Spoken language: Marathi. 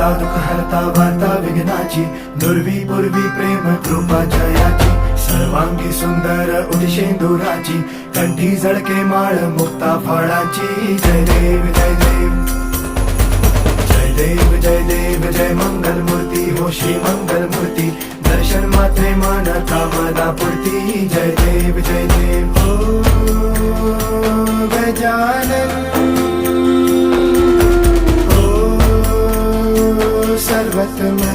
हरता दुःख हरता वार्ता विघ्नाची, दुर्वी पूर्वी प्रेम कृपा जयाची, सर्वांगी सुंदर उदिशेंदुराची, कंठी झळके माळ मुक्ता फळाची. जय देव जय देव जय देव जय देव जय मंगल मूर्ती हो श्री मंगल मूर्ती, दर्शन मात्रे मन कामना पूर्ती. जय देव जय देव हो गजानन हो सर्वतमन.